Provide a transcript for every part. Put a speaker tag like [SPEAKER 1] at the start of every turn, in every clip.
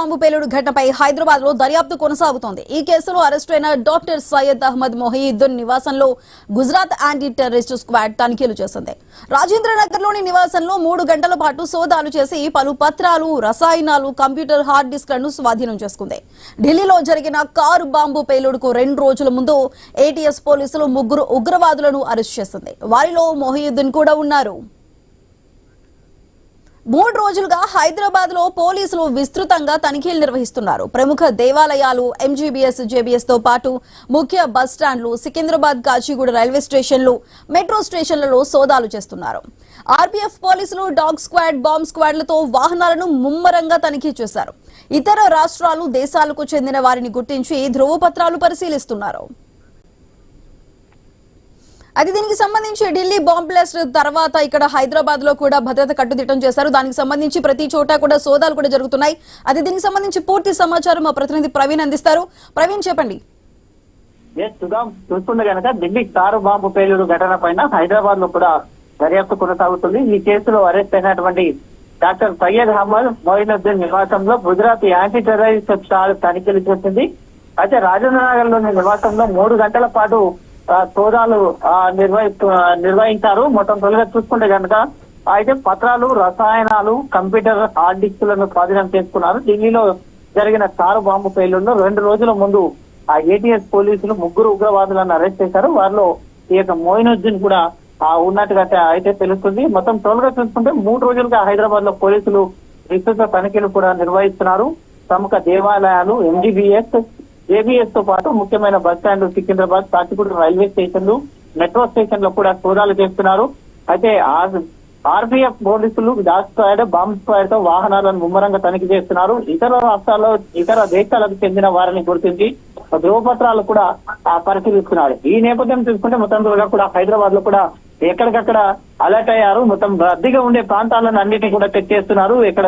[SPEAKER 1] Bomb పేలుడు ఘటనపై హైదరాబాద్ లో దర్యాప్తు కొనసాగుతోంది. ఈ కేసులో అరెస్టైన డాక్టర్ సయ్యద్ అహ్మద్ మొహియుద్దీన్ నివాసంలో గుజరాత్ యాంటీ టెర్రరిస్ట్ స్క్వాడ్ తనిఖీలు చేసింది. రాజేంద్రనగర్ లోని నివాసంలో 3 గంటల పాటు సోదాలు చేసి పలు పత్రాలు, రసాయనాలు, కంప్యూటర్ హార్డ్ డిస్క్లను స్వాధీనం చేసుకుంది. ఢిల్లీలో జరిగిన కారు బాంబు పేలుడుకు 2 రోజుల ముందు ఏటీఎస్ పోలీసులు 3 ఉగ్రవాదులను అరెస్ట్ చేసింది. వారిలో మొహియుద్దీన్ కూడా ఉన్నారు. 3 రోజులుగా హైదరాబాద్ లో పోలీసులు విస్తృతంగా తనిఖీలు నిర్వహిస్తున్నారు. ప్రముఖ దేవాలయాలు, ఎంజీబీఎస్, జేబీఎస్ తో పాటు ముఖ్య బస్ స్టాండ్లు, సికింద్రాబాద్, కాచిగూడ రైల్వే స్టేషన్లు, మెట్రో స్టేషన్లలో సోదాలు చేస్తున్నారు. ఆర్పీఎఫ్ పోలీసులు డాగ్ స్క్వాడ్, బాంబ్ స్క్వాడ్లతో వాహనాలను ముమ్మరంగా తనిఖీ చేశారు. ఇతర రాష్ట్రాలు, దేశాలకు చెందిన వారిని గుర్తించి ధృవపత్రాలు పరిశీలిస్తున్నారు. అది దీనికి సంబంధించి ఢిల్లీ బాంబ్ బ్లాస్ట్ తర్వాత ఇక్కడ హైదరాబాద్ లో కూడా భద్రత కట్టుదిట్టం చేశారు. దానికి సంబంధించి ప్రతి చోట కూడా సోదాలు కూడా జరుగుతున్నాయి. అది దీనికి సంబంధించి పూర్తి సమాచారం మా ప్రతినిధి ప్రవీణ్ అందిస్తారు. ప్రవీణ్, చెప్పండి.
[SPEAKER 2] చూస్తుండే కనుక ఢిల్లీ కారు బాంబు పేలుడు ఘటన పైన హైదరాబాద్ లో కూడా దర్యాప్తు కొనసాగుతుంది. ఈ కేసులో అరెస్ట్ అయినటువంటి డాక్టర్ సయ్యద్ అహ్మద్ మొయినుద్దీన్ నివాసంలో గుజరాత్ యాంటీ టెర్రరిస్ట్ స్క్వాడ్ తనిఖీలు చేసింది. అయితే రాజేంద్రనగర్ లోని నివాసంలో 3 గంటల పాటు సోదాలు నిర్వహించారు. మొత్తం తొలిగా చూసుకుంటే కనుక అయితే పత్రాలు, రసాయనాలు, కంప్యూటర్ హార్డ్ డిస్క్లను స్వాధీనం చేసుకున్నారు. ఢిల్లీలో జరిగిన కారు బాంబు పేలుడులో 2 రోజుల ముందు ఏటీఎస్ పోలీసులు 3 ఉగ్రవాదులను అరెస్ట్ చేశారు. వారిలో ఈ యొక్క మొయినుద్దీన్ కూడా ఉన్నట్టుగా అయితే తెలుస్తుంది. మొత్తం తొలిగా చూసుకుంటే 3 రోజులుగా హైదరాబాద్ లో పోలీసులు విస్తృత తనిఖీలు కూడా నిర్వహిస్తున్నారు. ప్రముఖ దేవాలయాలు, ఎంజీబీఎస్, జేబీఎస్ తో పాటు ముఖ్యమైన బస్ స్టాండ్లు, సికింద్రాబాద్, కాచిగూడ రైల్వే స్టేషన్లు, మెట్రో స్టేషన్ లో కూడా సోదాలు చేస్తున్నారు. అయితే ఆర్పీఎఫ్ పోలీసులు డాగ్ స్క్వాడ్, బాంబ్ స్క్వాడ్ తో వాహనాలను ముమ్మరంగా తనిఖీ చేస్తున్నారు. ఇతర రాష్ట్రాల్లో, ఇతర దేశాలకు చెందిన వారిని గుర్తించి ధృవపత్రాలు కూడా పరిశీలిస్తున్నారు. ఈ నేపథ్యం చూసుకుంటే మొత్తం కూడా హైదరాబాద్ లో కూడా ఎక్కడికక్కడ అలర్ట్ అయ్యారు. మొత్తం రద్దీగా ఉండే ప్రాంతాలను అన్నిటినీ కూడా చెక్ చేస్తున్నారు. ఇక్కడ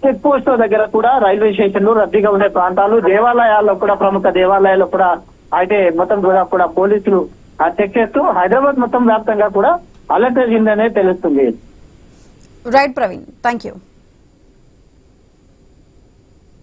[SPEAKER 2] చెక్ పోస్ట్ దగ్గర కూడా, రైల్వే స్టేషన్లు, రద్దీగా ఉండే ప్రాంతాలు, దేవాలయాల్లో కూడా, ప్రముఖ దేవాలయాల్లో కూడా అయితే మొత్తం కూడా పోలీసులు చెక్ చేస్తూ హైదరాబాద్ మొత్తం వ్యాప్తంగా కూడా అలర్ట్ అయ్యిందనే తెలుస్తుంది.
[SPEAKER 1] Right Praveen, thank you.